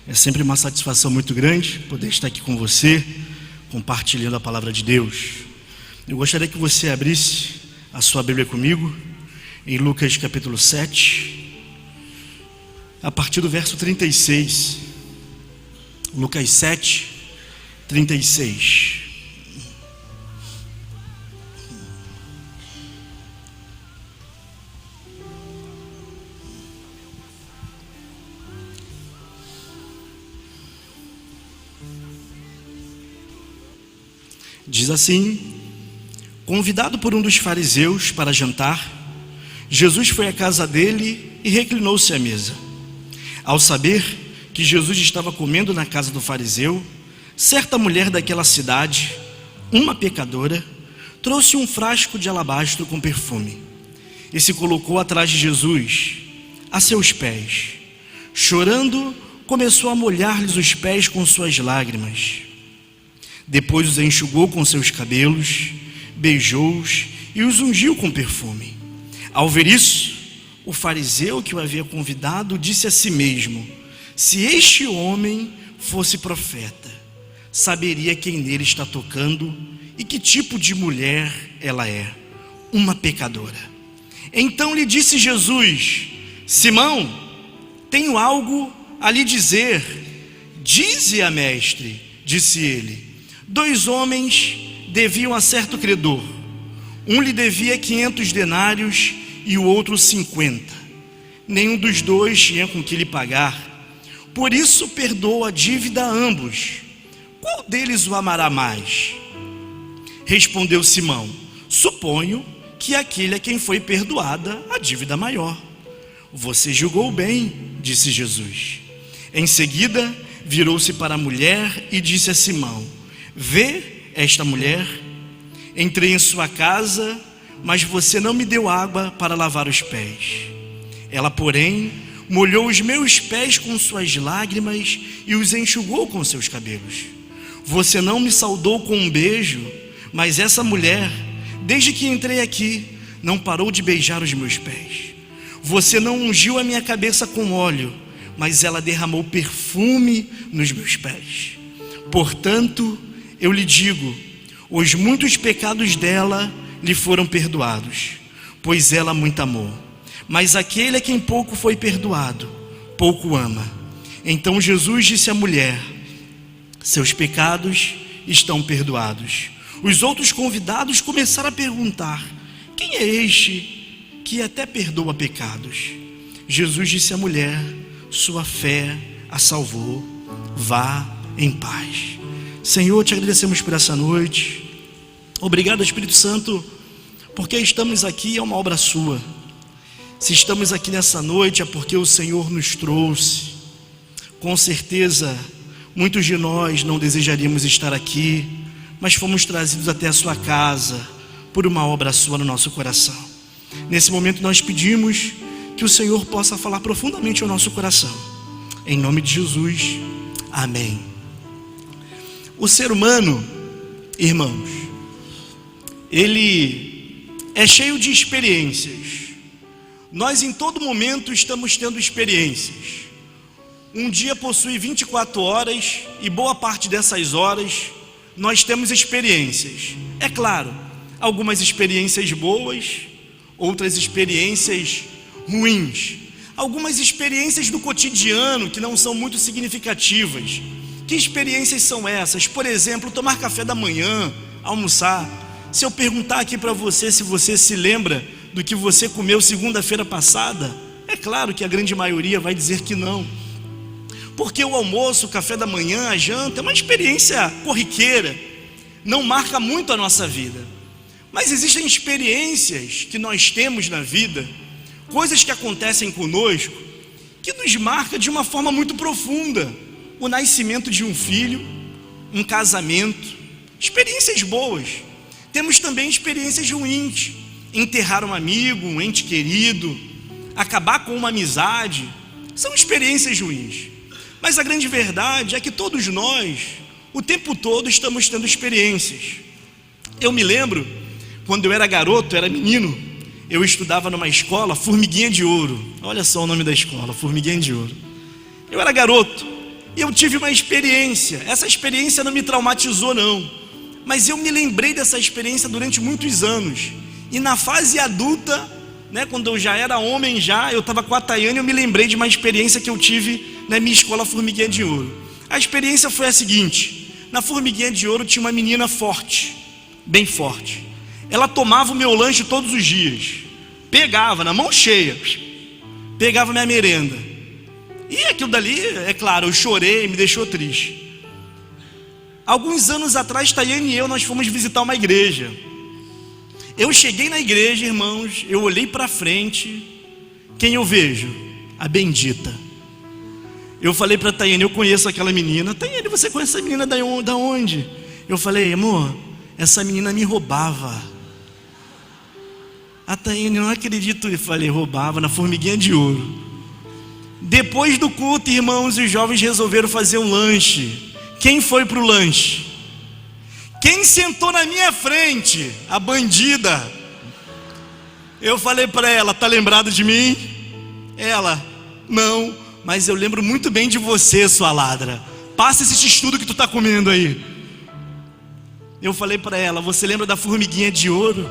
É sempre uma satisfação muito grande poder estar aqui com você, compartilhando a palavra de Deus. Eu gostaria que você abrisse a sua Bíblia comigo, em Lucas capítulo 7, a partir do verso 36. Lucas 7, 36. Diz assim: convidado por um dos fariseus para jantar, Jesus foi à casa dele e reclinou-se à mesa. Ao saber que Jesus estava comendo na casa do fariseu, certa mulher daquela cidade, uma pecadora, trouxe um frasco de alabastro com perfume e se colocou atrás de Jesus, a seus pés. Chorando, começou a molhar-lhes os pés com suas lágrimas. Depois os enxugou com seus cabelos, beijou-os e os ungiu com perfume. Ao ver isso, o fariseu que o havia convidado disse a si mesmo: se este homem fosse profeta, saberia quem nele está tocando e que tipo de mulher ela é, uma pecadora. Então lhe disse Jesus: Simão, tenho algo a lhe dizer. Dize-a, mestre, disse ele. 2 homens deviam a certo credor. Um lhe devia 500 denários e o outro 50. Nenhum dos dois tinha com que lhe pagar. Por isso perdoa a dívida a ambos. Qual deles o amará mais? Respondeu Simão: suponho que aquele a quem foi perdoada a dívida maior. Você julgou bem, disse Jesus. Em seguida virou-se para a mulher e disse a Simão: vê esta mulher? Entrei em sua casa, mas você não me deu água para lavar os pés. Ela, porém, molhou os meus pés com suas lágrimas e os enxugou com seus cabelos. Você não me saudou com um beijo, mas essa mulher, desde que entrei aqui, não parou de beijar os meus pés. Você não ungiu a minha cabeça com óleo, mas ela derramou perfume nos meus pés. Portanto, eu lhe digo, os muitos pecados dela lhe foram perdoados, pois ela muito amou. Mas aquele a quem pouco foi perdoado, pouco ama. Então Jesus disse à mulher: seus pecados estão perdoados. Os outros convidados começaram a perguntar: quem é este que até perdoa pecados? Jesus disse à mulher: sua fé a salvou, vá em paz. Senhor, te agradecemos por essa noite. Obrigado, Espírito Santo, porque estamos aqui, é uma obra sua. Se estamos aqui nessa noite é porque o Senhor nos trouxe. Com certeza, muitos de nós não desejaríamos estar aqui, mas fomos trazidos até a sua casa por uma obra sua no nosso coração. Nesse momento nós pedimos que o Senhor possa falar profundamente ao nosso coração. Em nome de Jesus, amém. O ser humano, irmãos, ele é cheio de experiências. Nós em todo momento estamos tendo experiências. Um dia possui 24 horas e boa parte dessas horas nós temos experiências. É claro, algumas experiências boas, outras experiências ruins. Algumas experiências do cotidiano que não são muito significativas. Que experiências são essas? Por exemplo, tomar café da manhã, almoçar. Se eu perguntar aqui para você se você se lembra do que você comeu segunda-feira passada, é claro que a grande maioria vai dizer que não. Porque o almoço, o café da manhã, a janta é uma experiência corriqueira, não marca muito a nossa vida. Mas existem experiências que nós temos na vida, coisas que acontecem conosco, que nos marca de uma forma muito profunda. O nascimento de um filho, um casamento, experiências boas. Temos também experiências ruins: enterrar um amigo, um ente querido, acabar com uma amizade. São experiências ruins. Mas a grande verdade é que todos nós, o tempo todo, estamos tendo experiências. Eu me lembro, quando eu era garoto, era menino, eu estudava numa escola, Formiguinha de Ouro. Olha só o nome da escola, Formiguinha de Ouro. Eu era garoto eu tive uma experiência. Essa experiência não me traumatizou não, mas eu me lembrei dessa experiência durante muitos anos. E na fase adulta, quando eu já era homem, eu estava com a Tayane, eu me lembrei de uma experiência que eu tive na minha escola Formiguinha de Ouro. A experiência foi a seguinte: na Formiguinha de Ouro tinha uma menina forte, bem forte. Ela tomava o meu lanche todos os dias, pegava na mão cheia, pegava minha merenda. E aquilo dali, é claro, eu chorei, me deixou triste. Alguns anos atrás, Tayane e eu, nós fomos visitar uma igreja. Eu cheguei na igreja, irmãos, eu olhei para frente, quem eu vejo? A bendita. Eu falei para Tayane, eu conheço aquela menina. Tayane, você conhece essa menina da onde? Eu falei, amor, essa menina me roubava. A Tayane, não acredito. Eu falei, roubava na Formiguinha de Ouro. Depois do culto, irmãos, os jovens resolveram fazer um lanche. Quem foi para o lanche? Quem sentou na minha frente? A bandida. Eu falei para ela, tá lembrado de mim? Ela, não, mas eu lembro muito bem de você, sua ladra. Passa esse x-tudo que tu tá comendo aí. Eu falei para ela, você lembra da Formiguinha de Ouro?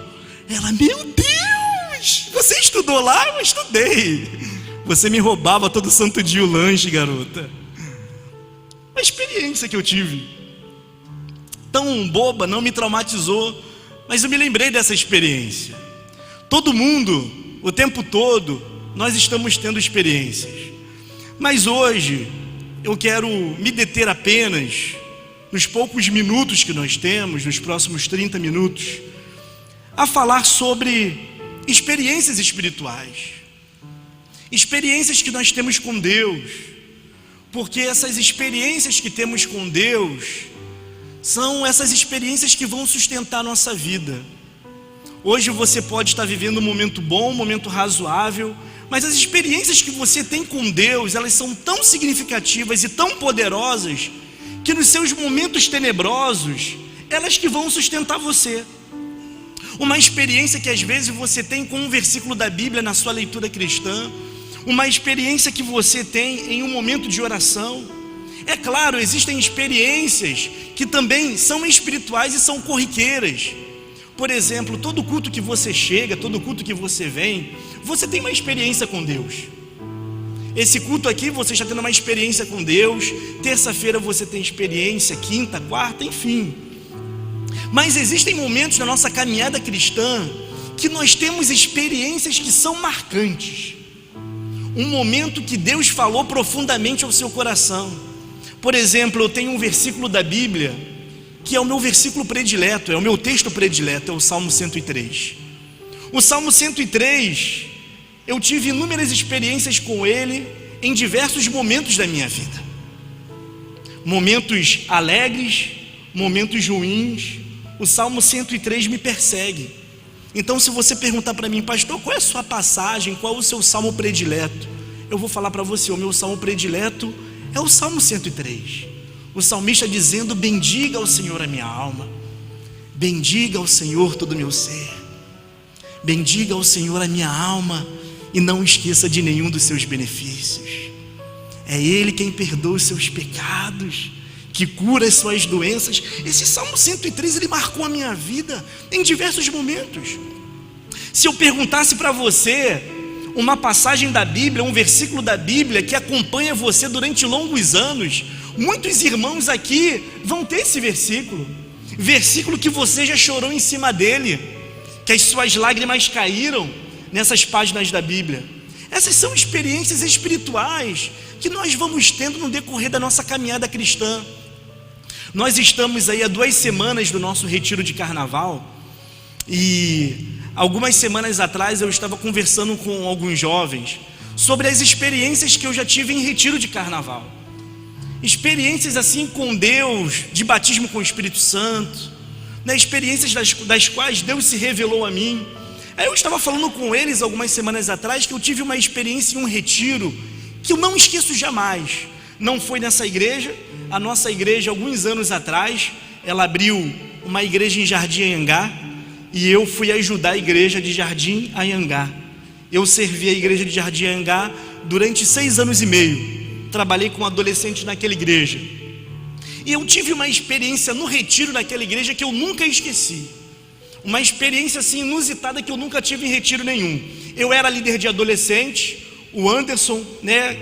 Ela, meu Deus, você estudou lá? Eu estudei. Você me roubava todo santo dia o lanche, garota. Uma experiência que eu tive, tão boba, não me traumatizou, mas eu me lembrei dessa experiência. Todo mundo, o tempo todo, nós estamos tendo experiências. Mas hoje, eu quero me deter apenas, nos poucos minutos que nós temos, nos próximos 30 minutos, a falar sobre experiências espirituais. Experiências que nós temos com Deus. Porque essas experiências que temos com Deus são essas experiências que vão sustentar a nossa vida. Hoje você pode estar vivendo um momento bom, um momento razoável, mas as experiências que você tem com Deus, elas são tão significativas e tão poderosas, que nos seus momentos tenebrosos, elas que vão sustentar você. Uma experiência que às vezes você tem com um versículo da Bíblia na sua leitura cristã, uma experiência que você tem em um momento de oração. É claro, existem experiências que também são espirituais e são corriqueiras. Por exemplo, todo culto que você chega, todo culto que você vem, você tem uma experiência com Deus. Esse culto aqui você está tendo uma experiência com Deus. Terça-feira você tem experiência, quinta, quarta, enfim. Mas existem momentos na nossa caminhada cristã que nós temos experiências que são marcantes. Um momento que Deus falou profundamente ao seu coração. Por exemplo, eu tenho um versículo da Bíblia que é o meu versículo predileto, é o meu texto predileto, é o Salmo 103. O Salmo 103, eu tive inúmeras experiências com ele em diversos momentos da minha vida. Momentos alegres, momentos ruins. O Salmo 103 me persegue. Então, se você perguntar para mim, pastor, qual é a sua passagem, qual é o seu salmo predileto? Eu vou falar para você, o meu salmo predileto é o Salmo 103. O salmista dizendo, bendiga ao Senhor a minha alma, bendiga ao Senhor todo o meu ser, bendiga ao Senhor a minha alma e não esqueça de nenhum dos seus benefícios. É Ele quem perdoa os seus pecados, que cura as suas doenças. Esse Salmo 103, ele marcou a minha vida em diversos momentos. Se eu perguntasse para você uma passagem da Bíblia, um versículo da Bíblia que acompanha você durante longos anos, muitos irmãos aqui vão ter esse versículo que você já chorou em cima dele, que as suas lágrimas caíram nessas páginas da Bíblia. Essas são experiências espirituais que nós vamos tendo no decorrer da nossa caminhada cristã. Nós estamos aí há 2 semanas do nosso retiro de carnaval, e algumas semanas atrás eu estava conversando com alguns jovens sobre as experiências que eu já tive em retiro de carnaval. Experiências assim com Deus, de batismo com o Espírito Santo, experiências das quais Deus se revelou a mim. Aí eu estava falando com eles algumas semanas atrás que eu tive uma experiência em um retiro que eu não esqueço jamais. Não foi nessa igreja. A nossa igreja, alguns anos atrás, ela abriu uma igreja em Jardim Anhangá, e eu fui ajudar a igreja de Jardim Anhangá. Eu servi a igreja de Jardim Anhangá durante 6 anos e meio, trabalhei com adolescentes naquela igreja. E eu tive uma experiência no retiro daquela igreja que eu nunca esqueci. Uma experiência assim inusitada que eu nunca tive em retiro nenhum. Eu era líder de adolescente, o Anderson,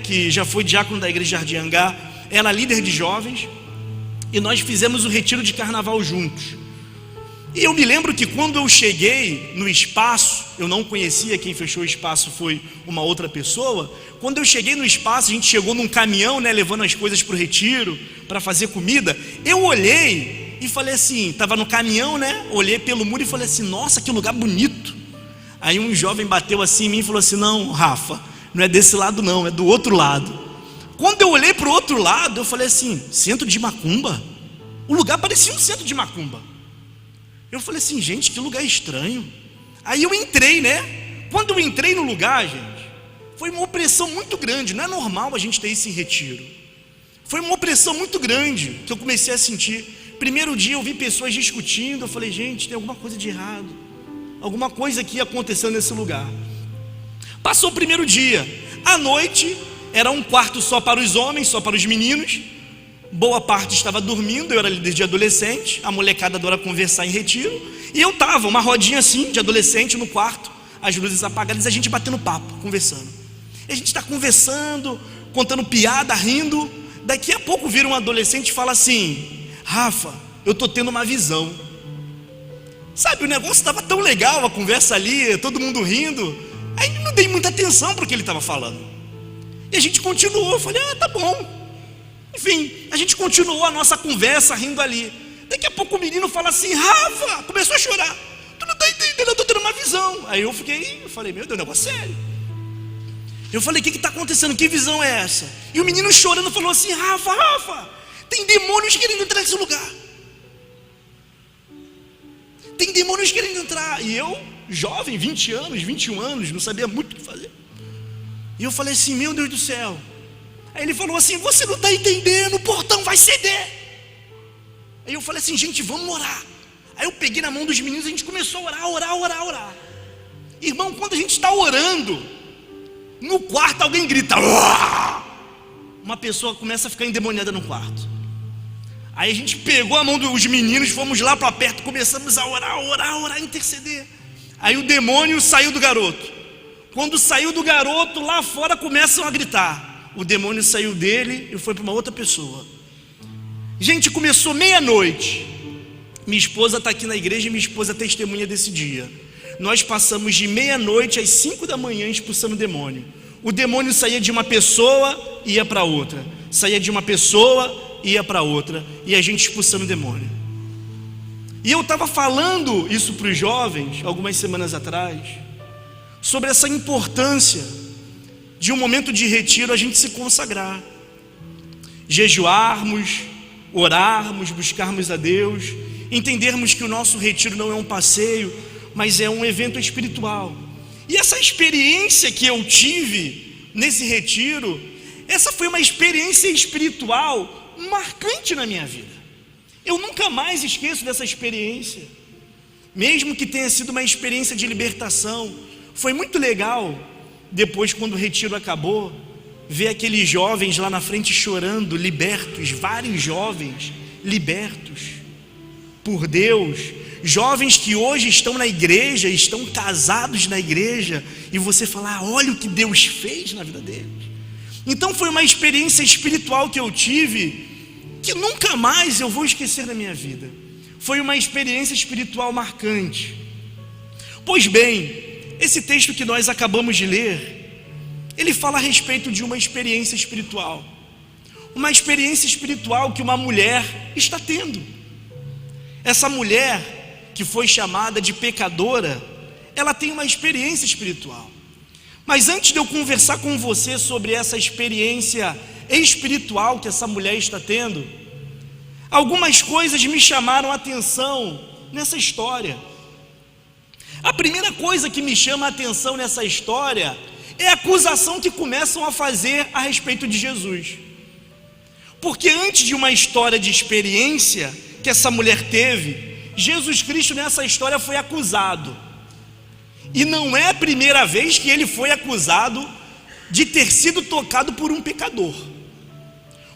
que já foi diácono da igreja Jardim Angá, era líder de jovens, e nós fizemos o retiro de carnaval juntos. E eu me lembro que quando eu cheguei no espaço, eu não conhecia, quem fechou o espaço foi uma outra pessoa. Quando eu cheguei no espaço, a gente chegou num caminhão, levando as coisas para o retiro, para fazer comida. Eu olhei e falei assim, estava no caminhão, olhei pelo muro e falei assim, nossa, que lugar bonito. Aí um jovem bateu assim em mim e falou assim, não, Rafa, não é desse lado não, é do outro lado. Quando eu olhei para o outro lado, eu falei assim, centro de macumba? O lugar parecia um centro de macumba. Eu falei assim, gente, que lugar estranho. Aí eu entrei, Quando eu entrei no lugar, gente, foi uma opressão muito grande. Não é normal a gente ter isso em retiro. Foi uma opressão muito grande que eu comecei a sentir. Primeiro dia eu vi pessoas discutindo. Eu falei, gente, tem alguma coisa de errado. Alguma coisa aqui acontecendo nesse lugar. Passou o primeiro dia. À noite, era um quarto só para os homens, só para os meninos. Boa parte estava dormindo, eu era líder de adolescente. A molecada adora conversar em retiro. E eu estava, uma rodinha assim, de adolescente no quarto, as luzes apagadas, a gente batendo papo, conversando. E a gente está conversando, contando piada, rindo. Daqui a pouco vira um adolescente e fala assim, Rafa, eu estou tendo uma visão. Sabe, o negócio estava tão legal, a conversa ali, todo mundo rindo. Aí não dei muita atenção para o que ele estava falando. E a gente continuou, eu falei, tá bom. Enfim, a gente continuou a nossa conversa rindo ali. Daqui a pouco o menino fala assim, Rafa, começou a chorar. Tu não está entendendo, eu estou tendo uma visão. Aí eu falei, meu Deus, negócio sério. Eu falei, o que está acontecendo? Que visão é essa? E o menino chorando falou assim, Rafa, tem demônios querendo entrar nesse lugar. Tem demônios querendo entrar. E eu, jovem, 20 anos, 21 anos, não sabia muito o que fazer. E eu falei assim, meu Deus do céu. Aí ele falou assim, você não está entendendo, o portão vai ceder. Aí eu falei assim, gente, vamos orar. Aí eu peguei na mão dos meninos e a gente começou a orar. Irmão, quando a gente está orando, no quarto alguém grita, Uah! Uma pessoa começa a ficar endemoniada no quarto. Aí a gente pegou a mão dos meninos, fomos lá para perto, começamos a orar, interceder. Aí o demônio saiu do garoto. Quando saiu do garoto, lá fora começam a gritar. O demônio saiu dele e foi para uma outra pessoa. Gente, começou meia-noite. Minha esposa está aqui na igreja e minha esposa é testemunha desse dia. Nós passamos de meia-noite às 5 da manhã expulsando o demônio. O demônio saía de uma pessoa e ia para outra. Saía de uma pessoa e ia para outra. E a gente expulsando o demônio. E eu estava falando isso para os jovens algumas semanas atrás, sobre essa importância de um momento de retiro a gente se consagrar, jejuarmos, orarmos, buscarmos a Deus, entendermos que o nosso retiro não é um passeio, mas é um evento espiritual. E essa experiência que eu tive nesse retiro, essa foi uma experiência espiritual marcante na minha vida. Eu nunca mais esqueço dessa experiência, mesmo que tenha sido uma experiência de libertação. Foi muito legal. Depois, quando o retiro acabou, ver aqueles jovens lá na frente chorando, libertos, vários jovens libertos por Deus, jovens que hoje estão na igreja, estão casados na igreja, e você falar, olha o que Deus fez na vida deles. Então foi uma experiência espiritual que eu tive, que nunca mais eu vou esquecer da minha vida. Foi uma experiência espiritual marcante. Pois bem, esse texto que nós acabamos de ler, ele fala a respeito de uma experiência espiritual. Uma experiência espiritual que uma mulher está tendo. Essa mulher, que foi chamada de pecadora, ela tem uma experiência espiritual. Mas antes de eu conversar com você sobre essa experiência espiritual que essa mulher está tendo, algumas coisas me chamaram a atenção nessa história. A primeira coisa que me chama a atenção nessa história é a acusação que começam a fazer a respeito de Jesus. Porque antes de uma história de experiência que essa mulher teve, Jesus Cristo nessa história foi acusado. E não é a primeira vez que ele foi acusado de ter sido tocado por um pecador.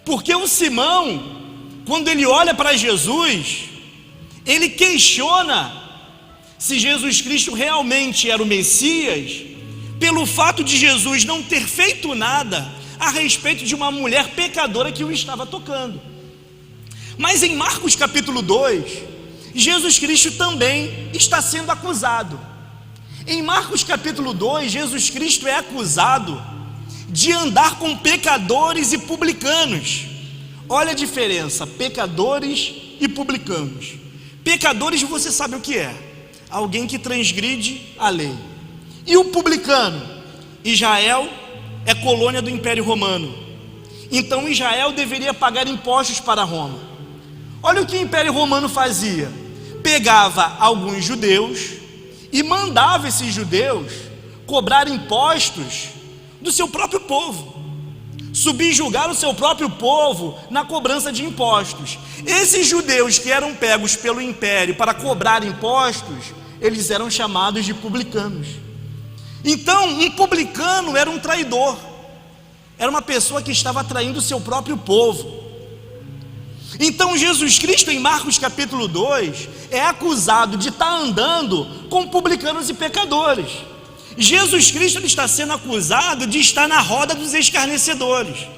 Porque o Simão, quando ele olha para Jesus, ele questiona se Jesus Cristo realmente era o Messias, pelo fato de Jesus não ter feito nada a respeito de uma mulher pecadora que o estava tocando. Mas em Marcos capítulo 2, Jesus Cristo também está sendo acusado. Em Marcos capítulo 2, Jesus Cristo é acusado de andar com pecadores e publicanos. Olha a diferença, pecadores e publicanos. Pecadores, você sabe o que é: alguém que transgride a lei. E o publicano? Israel é colônia do Império Romano, então Israel deveria pagar impostos para Roma. Olha o que o Império Romano fazia: pegava alguns judeus e mandava esses judeus cobrar impostos do seu próprio povo, subjugar o seu próprio povo na cobrança de impostos. Esses judeus que eram pegos pelo império para cobrar impostos, eles eram chamados de publicanos. Então, um publicano era um traidor, era uma pessoa que estava traindo o seu próprio povo. Então Jesus Cristo, em Marcos capítulo 2, é acusado de estar andando com publicanos e pecadores. Jesus Cristo, ele está sendo acusado de estar na roda dos escarnecedores.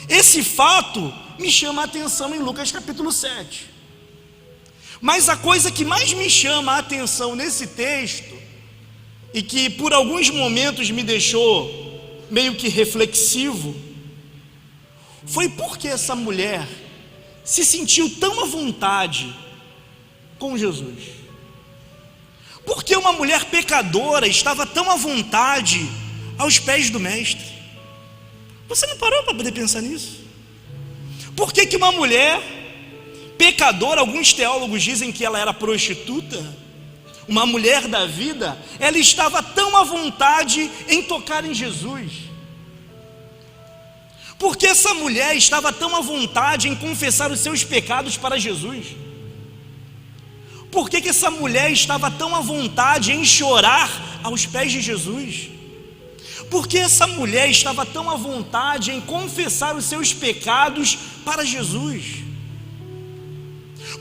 Esse fato me chama a atenção em Lucas capítulo 7. Mas a coisa que mais me chama a atenção nesse texto, e que por alguns momentos me deixou meio que reflexivo, foi porque essa mulher se sentiu tão à vontade com Jesus. Porque uma mulher pecadora estava tão à vontade aos pés do mestre. Você não parou para poder pensar nisso? Por que uma mulher pecadora, alguns teólogos dizem que ela era prostituta, uma mulher da vida, ela estava tão à vontade em tocar em Jesus? Porque essa mulher estava tão à vontade em confessar os seus pecados para Jesus? Por que essa mulher estava tão à vontade em chorar aos pés de Jesus? Por que essa mulher estava tão à vontade em confessar os seus pecados para Jesus?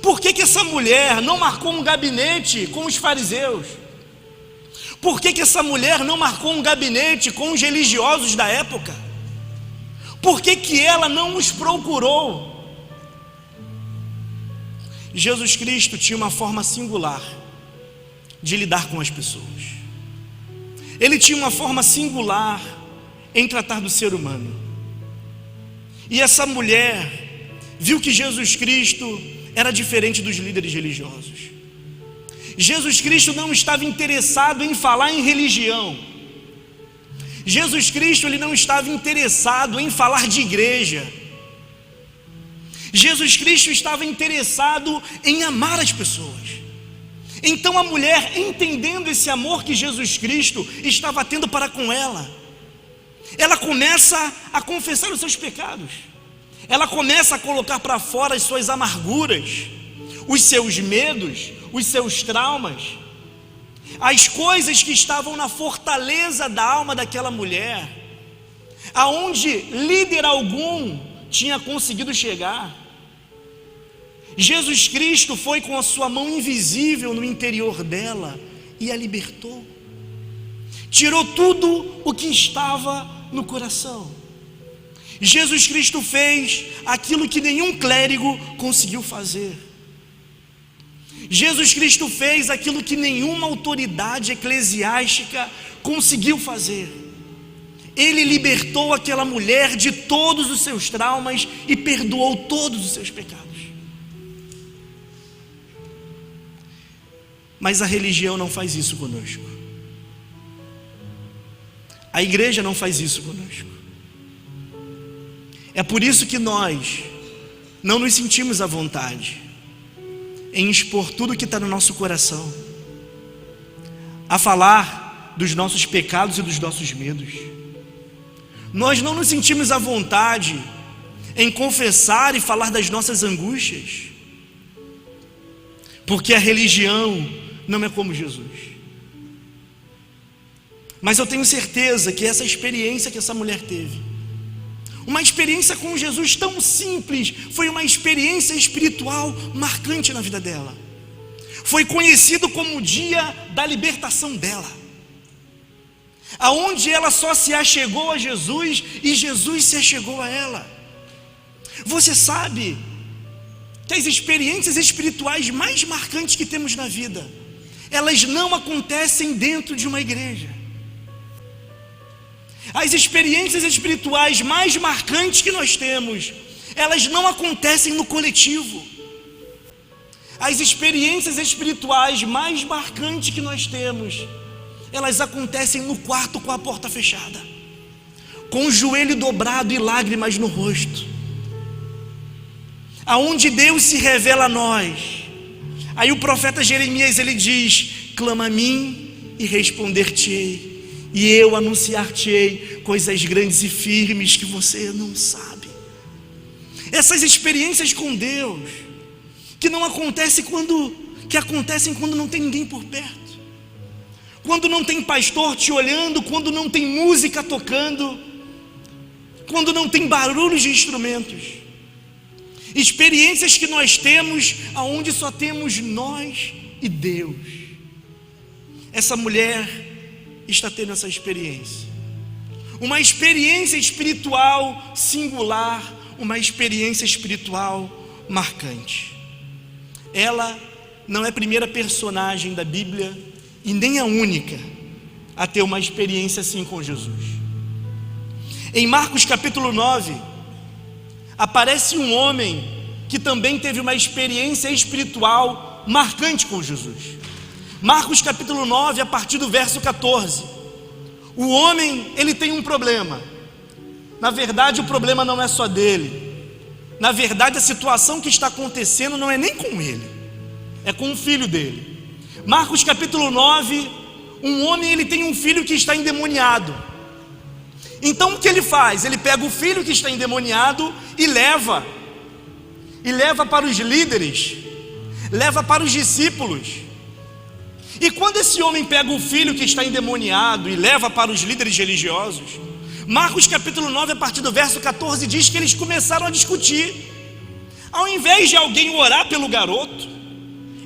Por que essa mulher não marcou um gabinete com os fariseus? Por que essa mulher não marcou um gabinete com os religiosos da época? Por que ela não os procurou? Jesus Cristo tinha uma forma singular de lidar com as pessoas. Ele tinha uma forma singular em tratar do ser humano. E essa mulher viu que Jesus Cristo era diferente dos líderes religiosos. Jesus Cristo não estava interessado em falar em religião. Jesus Cristo, ele não estava interessado em falar de igreja. Jesus Cristo estava interessado em amar as pessoas. Então a mulher, entendendo esse amor que Jesus Cristo estava tendo para com ela, ela começa a confessar os seus pecados. Ela começa a colocar para fora as suas amarguras, os seus medos, os seus traumas, as coisas que estavam na fortaleza da alma daquela mulher, aonde líder algum tinha conseguido chegar. Jesus Cristo foi com a sua mão invisível no interior dela e a libertou. Tirou tudo o que estava no coração. Jesus Cristo fez aquilo que nenhum clérigo conseguiu fazer. Jesus Cristo fez aquilo que nenhuma autoridade eclesiástica conseguiu fazer. Ele libertou aquela mulher de todos os seus traumas e perdoou todos os seus pecados. Mas a religião não faz isso conosco. A igreja não faz isso conosco. É por isso que nós não nos sentimos à vontade em expor tudo que está no nosso coração, a falar dos nossos pecados e dos nossos medos. Nós não nos sentimos à vontade em confessar e falar das nossas angústias, porque a religião não é como Jesus. Mas eu tenho certeza que essa experiência que essa mulher teve Uma experiência com Jesus tão simples, foi uma experiência espiritual marcante na vida dela. Foi conhecido como o dia da libertação dela, aonde ela só se achegou a Jesus e Jesus se achegou a ela. Você sabe que as experiências espirituais mais marcantes que temos na vida, elas não acontecem dentro de uma igreja. As experiências espirituais mais marcantes que nós temos, elas não acontecem no coletivo. As experiências espirituais mais marcantes que nós temos, elas acontecem no quarto com a porta fechada, com o joelho dobrado e lágrimas no rosto, aonde Deus se revela a nós. Aí o profeta Jeremias, ele diz: clama a mim e responder-te-ei, e eu anunciar-te-ei coisas grandes e firmes que você não sabe. Essas experiências com Deus, que não acontecem que acontecem quando não tem ninguém por perto, quando não tem pastor te olhando, quando não tem música tocando, quando não tem barulhos de instrumentos. Experiências que nós temos aonde só temos nós e Deus. Essa mulher está tendo essa experiência, uma experiência espiritual singular, uma experiência espiritual marcante. Ela não é a primeira personagem da Bíblia e nem a única a ter uma experiência assim com Jesus. Em Marcos capítulo 9, aparece um homem que também teve uma experiência espiritual marcante com Jesus. Marcos capítulo 9, a partir do verso 14. O homem, ele tem um problema. Na verdade, o problema não é só dele. Na verdade, a situação que está acontecendo não é nem com ele, é com o filho dele. Marcos capítulo 9, um homem, ele tem um filho que está endemoniado. Então o que ele faz? Ele pega o filho que está endemoniado e leva para os líderes, leva para os discípulos. E quando esse homem pega o filho que está endemoniado e leva para os líderes religiosos, Marcos capítulo 9, a partir do verso 14, diz que eles começaram a discutir. Ao invés de alguém orar pelo garoto,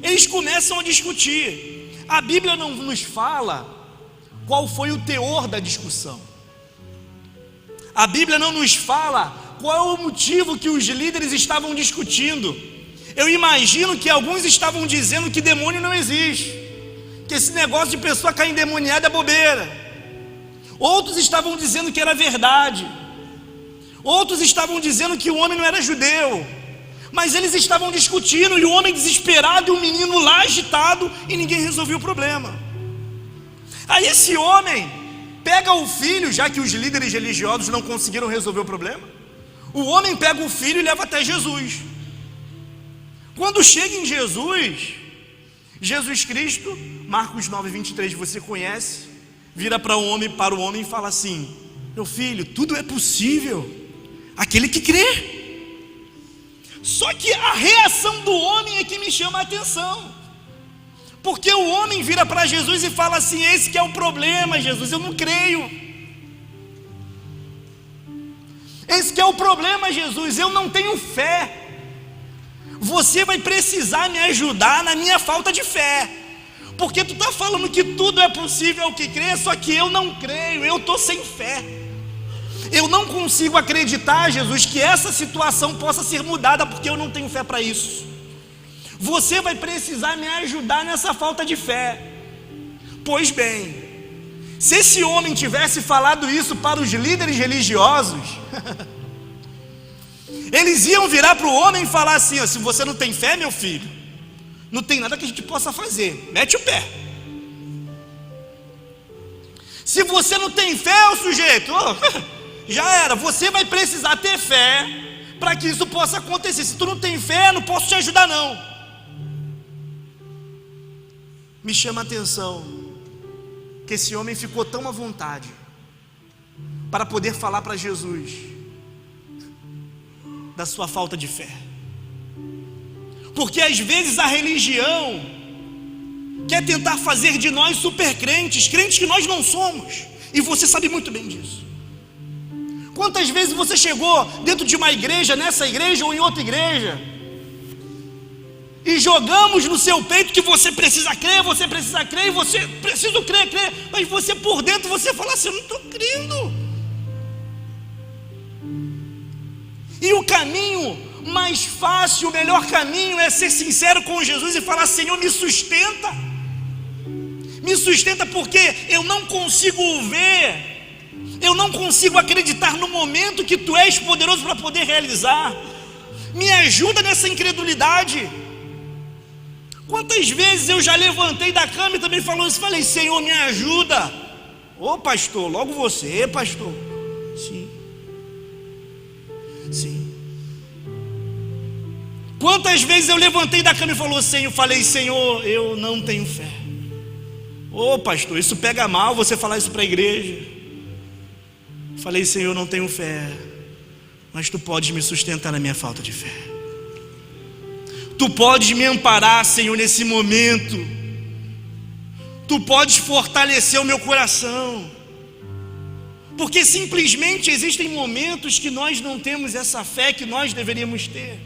eles começam a discutir. A Bíblia não nos fala qual foi o teor da discussão. A Bíblia não nos fala qual é o motivo que os líderes estavam discutindo. Eu imagino que alguns estavam dizendo que demônio não existe, que esse negócio de pessoa cair endemoniada é bobeira. Outros estavam dizendo que era verdade. Outros estavam dizendo que o homem não era judeu. Mas eles estavam discutindo, e o homem desesperado e o menino lá agitado, e ninguém resolveu o problema. Aí esse homem pega o filho, já que os líderes religiosos não conseguiram resolver o problema. O homem pega o filho e leva até Jesus. Quando chega em Jesus Cristo, Marcos 9, 23, você conhece, vira para o homem e fala assim: meu filho, tudo é possível aquele que crê. Só que a reação do homem é que me chama a atenção, porque o homem vira para Jesus e fala assim: esse que é o problema, Jesus, eu não creio. Esse que é o problema, Jesus, eu não tenho fé. Você vai precisar me ajudar na minha falta de fé, porque tu está falando que tudo é possível ao que crê, só que eu não creio, eu estou sem fé. Eu não consigo acreditar, Jesus, que essa situação possa ser mudada, porque eu não tenho fé para isso. Você vai precisar me ajudar nessa falta de fé. Pois bem, se esse homem tivesse falado isso para os líderes religiosos, eles iam virar para o homem e falar assim: ó, se você não tem fé, meu filho, não tem nada que a gente possa fazer, mete o pé. Se você não tem fé, o sujeito, já era, você vai precisar ter fé para que isso possa acontecer. Se tu não tem fé, não posso te ajudar não. Me chama a atenção que esse homem ficou tão à vontade para poder falar para Jesus da sua falta de fé, porque às vezes a religião quer tentar fazer de nós super crentes, crentes que nós não somos, e você sabe muito bem disso. Quantas vezes você chegou dentro de uma igreja, nessa igreja ou em outra igreja, e jogamos no seu peito que você precisa crer, e você precisa crer, mas você por dentro, você fala assim, eu não estou crendo. E o caminho mais fácil, o melhor caminho é ser sincero com Jesus e falar, Senhor, me sustenta porque eu não consigo ver, eu não consigo acreditar no momento que Tu és poderoso para poder realizar. Me ajuda nessa incredulidade. Quantas vezes eu já levantei da cama e também falei, Senhor, me ajuda. Ô pastor, logo você, pastor. Sim. Quantas vezes eu levantei da cama e falei, Senhor, eu não tenho fé. Ô pastor, isso pega mal você falar isso para a igreja. Falei, Senhor, eu não tenho fé, mas Tu podes me sustentar na minha falta de fé. Tu podes me amparar, Senhor, nesse momento. Tu podes fortalecer o meu coração. Porque simplesmente existem momentos que nós não temos essa fé que nós deveríamos ter.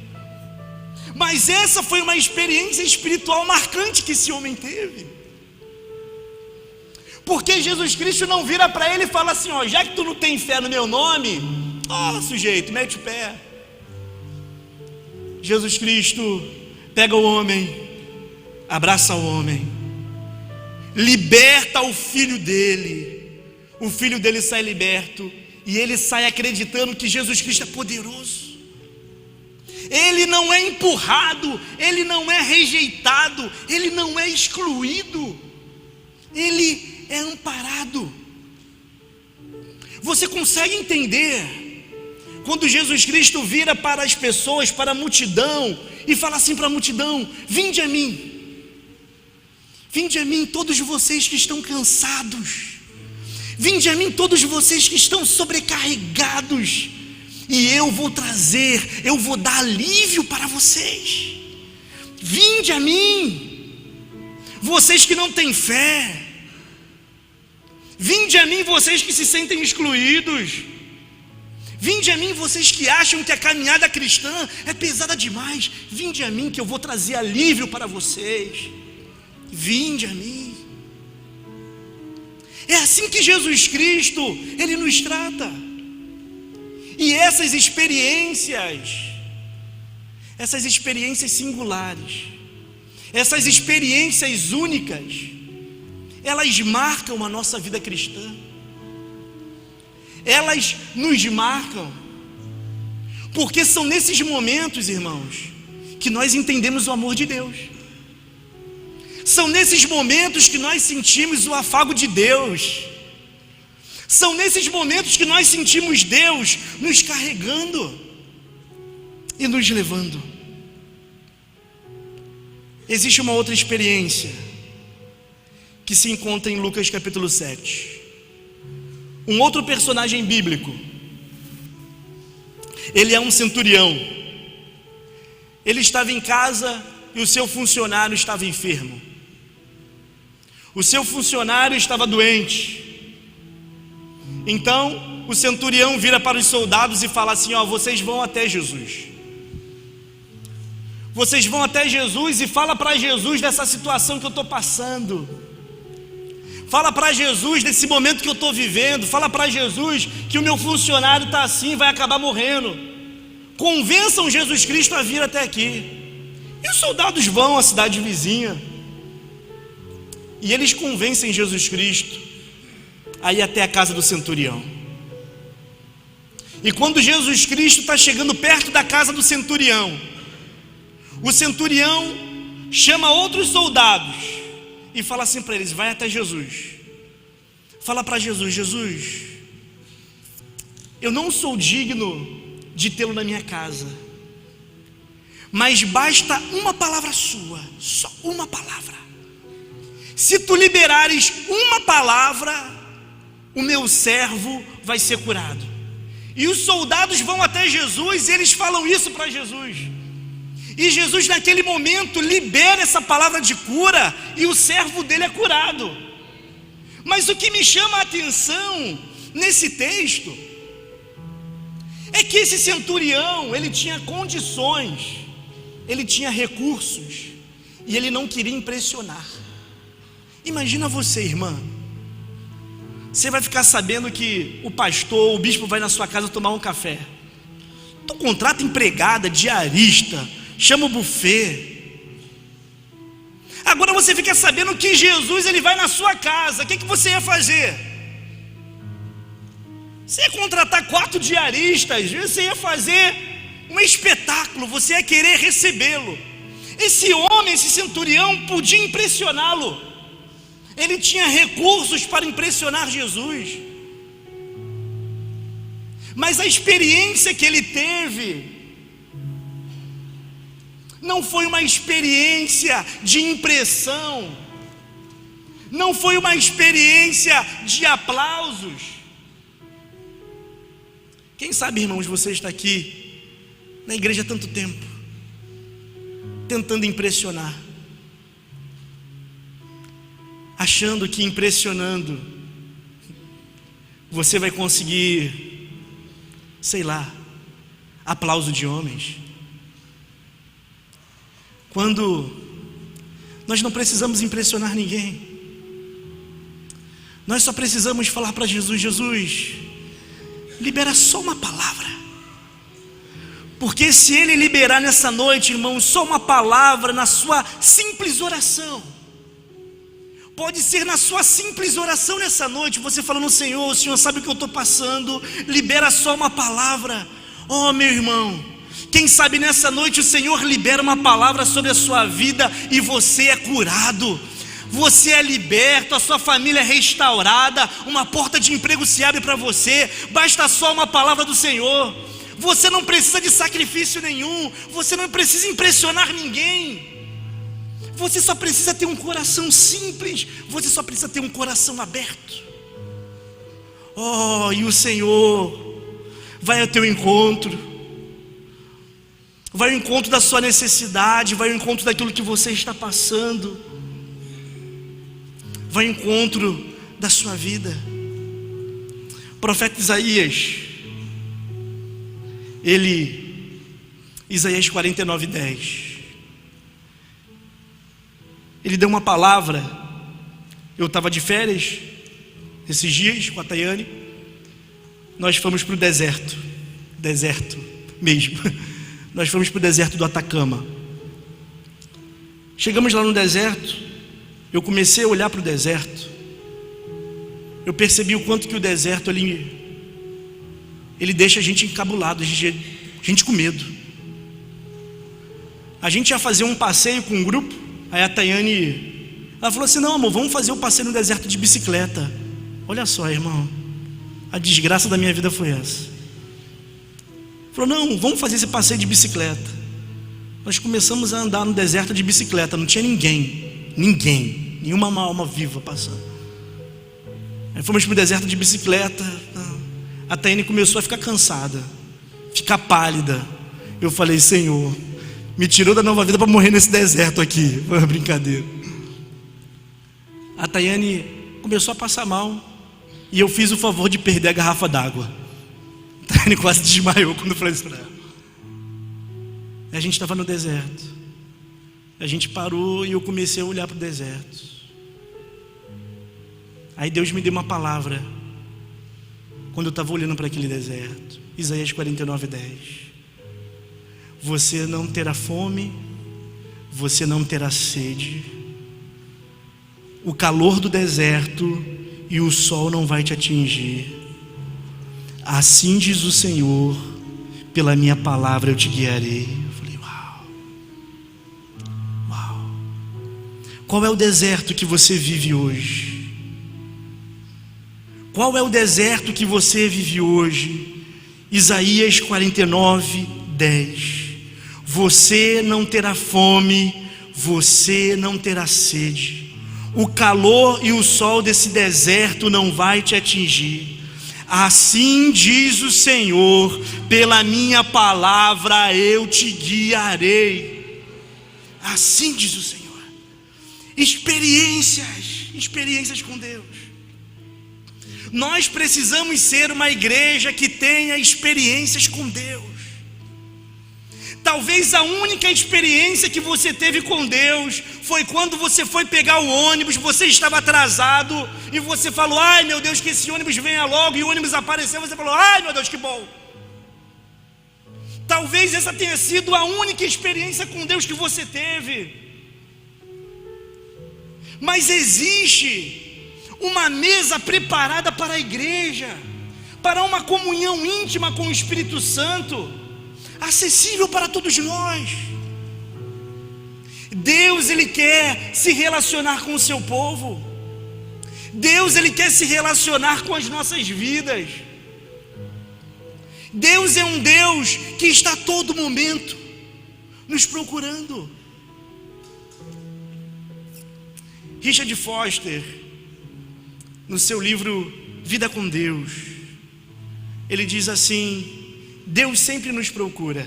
Mas essa foi uma experiência espiritual marcante que esse homem teve. Porque Jesus Cristo não vira para ele e fala assim, ó, já que tu não tem fé no meu nome, ó, sujeito, mete o pé. Jesus Cristo pega o homem, abraça o homem, liberta o filho dele sai liberto, e ele sai acreditando que Jesus Cristo é poderoso. Ele não é empurrado, ele não é rejeitado, ele não é excluído, ele é amparado. Você consegue entender quando Jesus Cristo vira para as pessoas, para a multidão, e fala assim para a multidão, vinde a mim todos vocês que estão cansados, vinde a mim todos vocês que estão sobrecarregados, e eu vou dar alívio para vocês. Vinde a mim, vocês que não têm fé, vinde a mim vocês que se sentem excluídos, vinde a mim vocês que acham que a caminhada cristã é pesada demais, vinde a mim que eu vou trazer alívio para vocês. Vinde a mim. É assim que Jesus Cristo, Ele nos trata. E essas experiências singulares, essas experiências únicas, elas marcam a nossa vida cristã. Elas nos marcam, porque são nesses momentos, irmãos, que nós entendemos o amor de Deus. São nesses momentos que nós sentimos o afago de Deus. São nesses momentos que nós sentimos Deus nos carregando e nos levando. Existe uma outra experiência que se encontra em Lucas capítulo 7. Um outro personagem bíblico. Ele é um centurião. Ele estava em casa e o seu funcionário estava enfermo. O seu funcionário estava doente. Então o centurião vira para os soldados e fala assim, ó, vocês vão até Jesus. Vocês vão até Jesus e fala para Jesus dessa situação que eu estou passando. Fala para Jesus desse momento que eu estou vivendo. Fala para Jesus que o meu funcionário está assim, vai acabar morrendo. Convençam Jesus Cristo a vir até aqui. E os soldados vão à cidade vizinha. E eles convencem Jesus Cristo a ir até a casa do centurião. E quando Jesus Cristo está chegando perto da casa do centurião, o centurião chama outros soldados e fala assim para eles, vai até Jesus. Fala para Jesus, Jesus, eu não sou digno de tê-lo na minha casa, mas basta uma palavra sua, só uma palavra. Se tu liberares uma palavra, o meu servo vai ser curado. E os soldados vão até Jesus e eles falam isso para Jesus. E Jesus naquele momento libera essa palavra de cura e o servo dele é curado. Mas o que me chama a atenção nesse texto é que esse centurião, ele tinha condições, ele tinha recursos, e ele não queria impressionar. Imagina você, irmã, você vai ficar sabendo que o pastor, o bispo vai na sua casa tomar um café. Tu contrata empregada, diarista, chama o buffet. Agora você fica sabendo que Jesus, ele vai na sua casa. O que você ia fazer? Você ia contratar 4 diaristas, você ia fazer um espetáculo, você ia querer recebê-lo. Esse homem, esse centurião, podia impressioná-lo. Ele tinha recursos para impressionar Jesus. Mas a experiência que ele teve não foi uma experiência de impressão, não foi uma experiência de aplausos. Quem sabe, irmãos, você está aqui na igreja há tanto tempo, tentando impressionar, achando que impressionando você vai conseguir, sei lá, aplauso de homens, quando nós não precisamos impressionar ninguém. Nós só precisamos falar para Jesus: Jesus, libera só uma palavra. Porque se Ele liberar nessa noite, irmãos, só uma palavra na sua simples oração, pode ser na sua simples oração nessa noite, você falando: Senhor, o Senhor sabe o que eu estou passando, libera só uma palavra. Oh, meu irmão, quem sabe nessa noite o Senhor libera uma palavra sobre a sua vida e você é curado, você é liberto, a sua família é restaurada, uma porta de emprego se abre para você. Basta só uma palavra do Senhor. Você não precisa de sacrifício nenhum, você não precisa impressionar ninguém, você só precisa ter um coração simples, você só precisa ter um coração aberto. Oh, e o Senhor vai ao teu encontro, vai ao encontro da sua necessidade, vai ao encontro daquilo que você está passando, vai ao encontro da sua vida. O profeta Isaías, Isaías 49:10, ele deu uma palavra. Eu estava de férias esses dias com a Tayane, nós fomos para o deserto mesmo, nós fomos para o deserto do Atacama. Chegamos lá no deserto, eu comecei a olhar para o deserto, eu percebi o quanto que o deserto ele deixa a gente encabulado, a gente com medo. A gente ia fazer um passeio com um grupo, aí a Tayane, ela falou assim: não, amor, vamos fazer o passeio no deserto de bicicleta. Olha só, irmão, a desgraça da minha vida foi essa. Falou: não, vamos fazer esse passeio de bicicleta. Nós começamos a andar no deserto de bicicleta, não tinha ninguém, nenhuma alma viva passando. Aí fomos para o deserto de bicicleta. A Tayane começou a ficar cansada, ficar pálida. Eu falei: Senhor, me tirou da nova vida para morrer nesse deserto aqui. Foi uma brincadeira. A Tayane começou a passar mal, e eu fiz o favor de perder a garrafa d'água. A Tayane quase desmaiou quando eu falei isso para ela. A gente estava no deserto, a gente parou e eu comecei a olhar para o deserto. Aí Deus me deu uma palavra quando eu estava olhando para aquele deserto. Isaías 49:10. Você não terá fome, você não terá sede, o calor do deserto e o sol não vai te atingir. Assim diz o Senhor, pela minha palavra eu te guiarei. Eu falei: uau. Qual é o deserto que você vive hoje? Qual é o deserto que você vive hoje? Isaías 49:10. Você não terá fome, você não terá sede, o calor e o sol desse deserto não vai te atingir. Assim diz o Senhor, pela minha palavra eu te guiarei. Assim diz o Senhor. Experiências com Deus. Nós precisamos ser uma igreja que tenha experiências com Deus. Talvez a única experiência que você teve com Deus foi quando você foi pegar o ônibus, você estava atrasado e você falou: ai meu Deus, que esse ônibus venha logo, e o ônibus apareceu, você falou: ai meu Deus, que bom. Talvez essa tenha sido a única experiência com Deus que você teve. Mas existe uma mesa preparada para a igreja, para uma comunhão íntima com o Espírito Santo, acessível para todos nós. Deus, Ele quer se relacionar com o seu povo. Deus, Ele quer se relacionar com as nossas vidas. Deus é um Deus que está a todo momento nos procurando. Richard Foster, no seu livro Vida com Deus, ele diz assim: Deus sempre nos procura,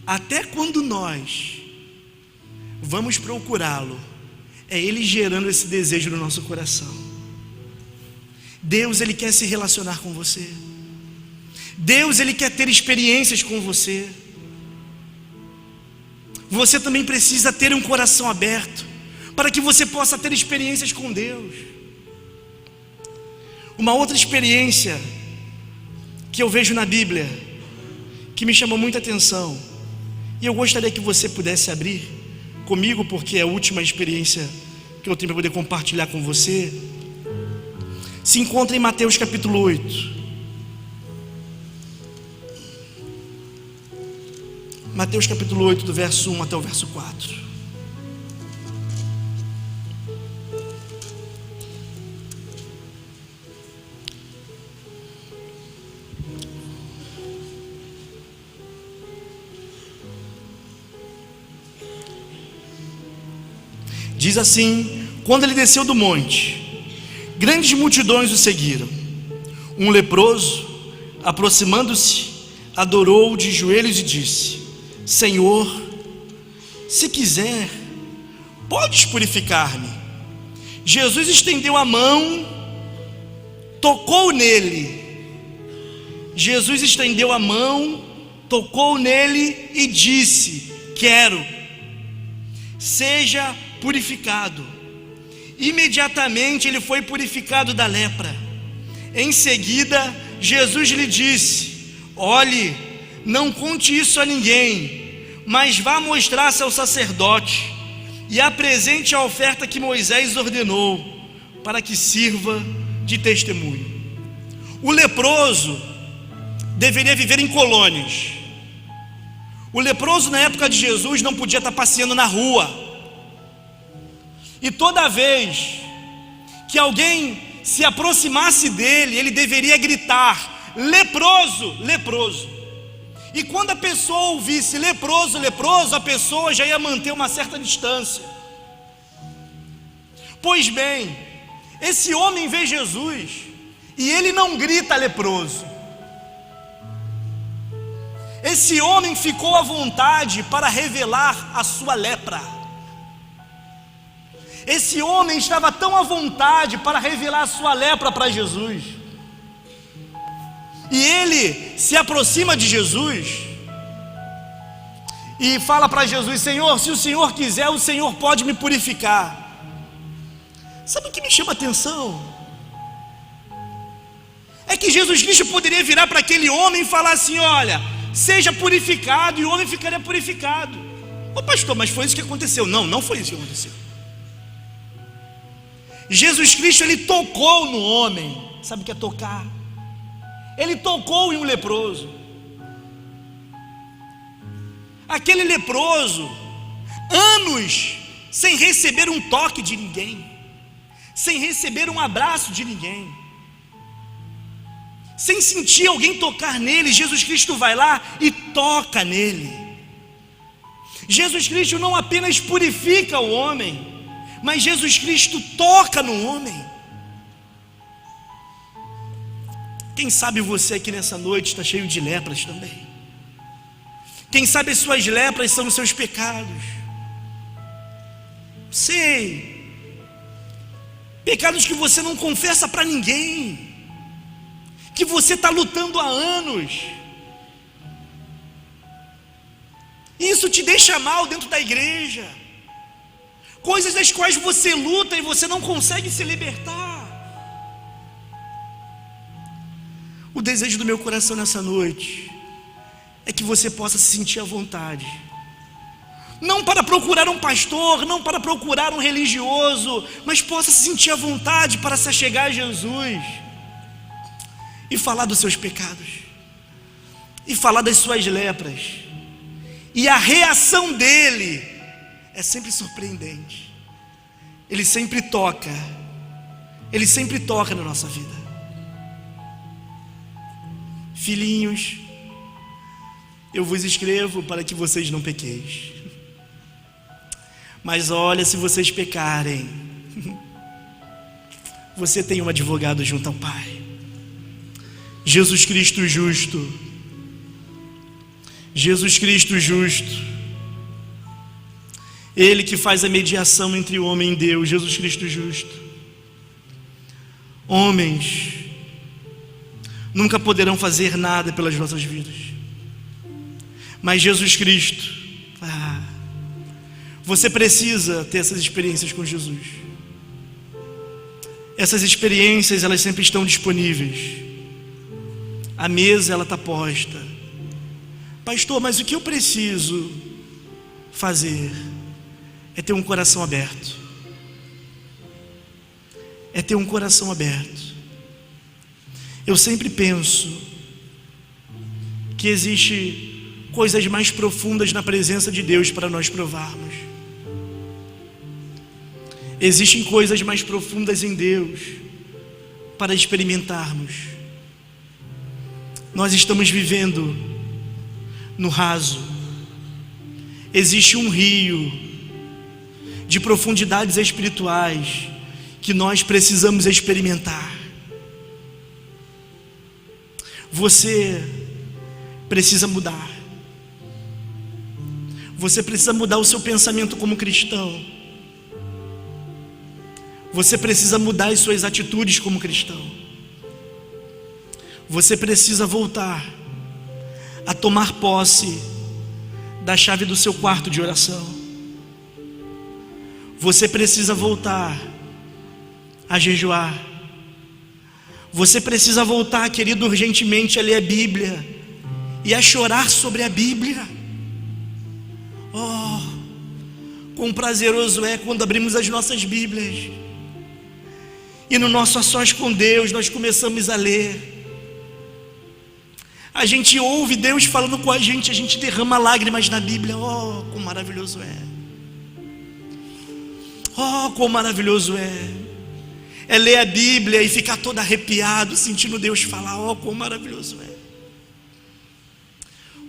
até quando nós vamos procurá-lo, é Ele gerando esse desejo no nosso coração. Deus, Ele quer se relacionar com você. Deus, Ele quer ter experiências com você. Você também precisa ter um coração aberto, para que você possa ter experiências com Deus. Uma outra experiência que eu vejo na Bíblia, que me chamou muita atenção, e eu gostaria que você pudesse abrir comigo, porque é a última experiência que eu tenho para poder compartilhar com você, se encontra em Mateus capítulo 8. Mateus capítulo 8, do verso 1 até o verso 4. Diz assim: quando ele desceu do monte, grandes multidões o seguiram. Um leproso, aproximando-se, adorou de joelhos e disse: Senhor, se quiser, podes purificar-me. Jesus estendeu a mão, tocou nele. Jesus estendeu a mão, tocou nele e disse: quero, seja purificado. Imediatamente ele foi purificado da lepra. Em seguida, Jesus lhe disse: olhe, não conte isso a ninguém, mas vá mostrar-se ao sacerdote e apresente a oferta que Moisés ordenou, para que sirva de testemunho. O leproso deveria viver em colônias. O leproso na época de Jesus não podia estar passeando na rua. E toda vez que alguém se aproximasse dele, ele deveria gritar: leproso, leproso. E quando a pessoa ouvisse leproso, leproso, a pessoa já ia manter uma certa distância. Pois bem, esse homem vê Jesus e ele não grita leproso. Esse homem ficou à vontade para revelar a sua lepra. Esse homem estava tão à vontade para revelar a sua lepra para Jesus. E ele se aproxima de Jesus e fala para Jesus: Senhor, se o Senhor quiser, o Senhor pode me purificar. Sabe o que me chama a atenção? É que Jesus Cristo poderia virar para aquele homem e falar assim: olha, seja purificado, e o homem ficaria purificado. Ô pastor, mas foi isso que aconteceu? Não, não foi isso que aconteceu. Jesus Cristo, ele tocou no homem. Sabe o que é tocar? Ele tocou em um leproso. Aquele leproso, anos sem receber um toque de ninguém, sem receber um abraço de ninguém, sem sentir alguém tocar nele, Jesus Cristo vai lá e toca nele. Jesus Cristo não apenas purifica o homem, mas Jesus Cristo toca no homem. Quem sabe você aqui nessa noite está cheio de lepras também. Quem sabe as suas lepras são os seus pecados. Sei. pecados que você não confessa para ninguém, que você está lutando há anos. Isso te deixa mal dentro da igreja, coisas das quais você luta e você não consegue se libertar. O desejo do meu coração nessa noite é que você possa se sentir à vontade, não para procurar um pastor, não para procurar um religioso, mas possa se sentir à vontade para se achegar a Jesus e falar dos seus pecados, e falar das suas lepras, e a reação dele é sempre surpreendente. Ele sempre toca na nossa vida. Filhinhos, eu vos escrevo para que vocês não pequeis. Mas olha, se vocês pecarem, você tem um advogado junto ao Pai, Jesus Cristo justo. Jesus Cristo justo, Ele que faz a mediação entre o homem e Deus. Jesus Cristo justo. Homens nunca poderão fazer nada pelas nossas vidas, mas Jesus Cristo, você precisa ter essas experiências com Jesus. Essas experiências, elas sempre estão disponíveis. A mesa, ela está posta. Pastor, mas o que eu preciso fazer é ter um coração aberto. É ter um coração aberto. Eu sempre penso que existe coisas mais profundas na presença de Deus para nós provarmos. Existem coisas mais profundas em Deus para experimentarmos. Nós estamos vivendo no raso. Existe um rio de profundidades espirituais que nós precisamos experimentar. Você precisa mudar. Você precisa mudar o seu pensamento como cristão. Você precisa mudar as suas atitudes como cristão. Você precisa voltar a tomar posse da chave do seu quarto de oração. Você precisa voltar a jejuar. Você precisa voltar, querido, urgentemente a ler a Bíblia e a chorar sobre a Bíblia. Oh, quão prazeroso é quando abrimos as nossas Bíblias e no nosso a sós com Deus nós começamos a ler. A gente ouve Deus falando com a gente derrama lágrimas na Bíblia. Oh, quão maravilhoso é. Oh, quão maravilhoso é. É ler a Bíblia e ficar todo arrepiado, sentindo Deus falar. Oh, quão maravilhoso é.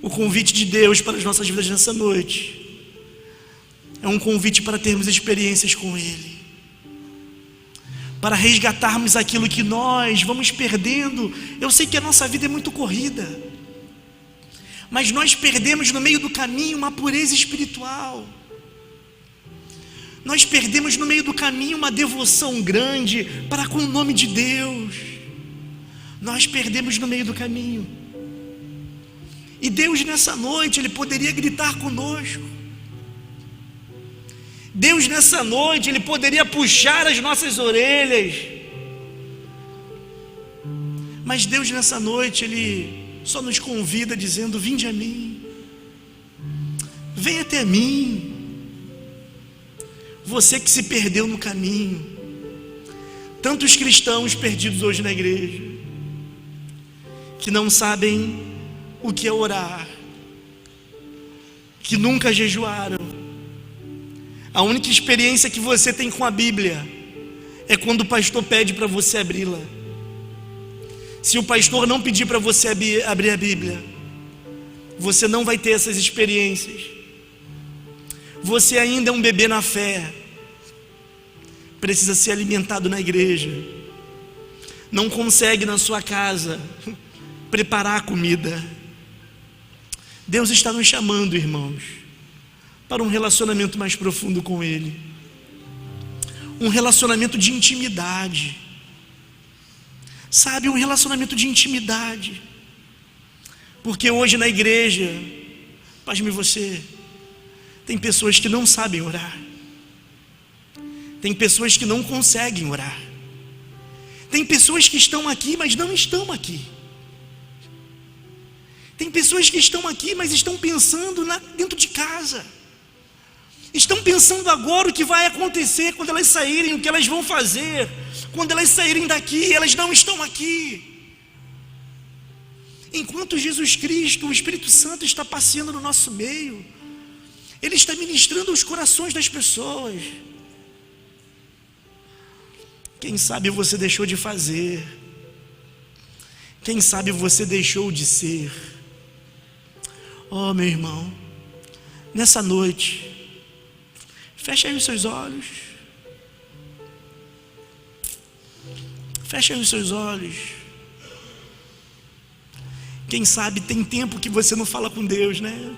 O convite de Deus para as nossas vidas nessa noite é um convite para termos experiências com Ele, para resgatarmos aquilo que nós vamos perdendo. Eu sei que a nossa vida é muito corrida, mas nós perdemos no meio do caminho uma pureza espiritual. Nós perdemos no meio do caminho uma devoção grande para com o nome de Deus. Nós perdemos no meio do caminho. E Deus nessa noite, Ele poderia gritar conosco. Deus nessa noite, Ele poderia puxar as nossas orelhas. Mas Deus nessa noite, Ele só nos convida dizendo: vinde a mim, venha até mim. Você que se perdeu no caminho. Tantos cristãos perdidos hoje na igreja, que não sabem o que é orar, que nunca jejuaram. A única experiência que você tem com a Bíblia é quando o pastor pede para você abri-la. Se o pastor não pedir para você abrir a Bíblia, você não vai ter essas experiências. Você ainda é um bebê na fé, precisa ser alimentado na igreja. Não consegue na sua casa preparar a comida. Deus está nos chamando, irmãos, para um relacionamento mais profundo com Ele. um relacionamento de intimidade. Sabe, um relacionamento de intimidade. Porque hoje na igreja, pasme você, tem pessoas que não sabem orar. Tem pessoas que não conseguem orar. Tem pessoas que estão aqui, mas não estão aqui. Tem pessoas que estão aqui, mas estão pensando dentro de casa. Estão pensando agora o que vai acontecer quando elas saírem, o que elas vão fazer. Quando elas saírem daqui, elas não estão aqui. Enquanto Jesus Cristo, o Espírito Santo, está passeando no nosso meio, Ele está ministrando os corações das pessoas. Quem sabe você deixou de fazer. Quem sabe você deixou de ser. Oh, meu irmão, nessa noite, feche aí os seus olhos. Feche aí os seus olhos. Quem sabe tem tempo que você não fala com Deus, né?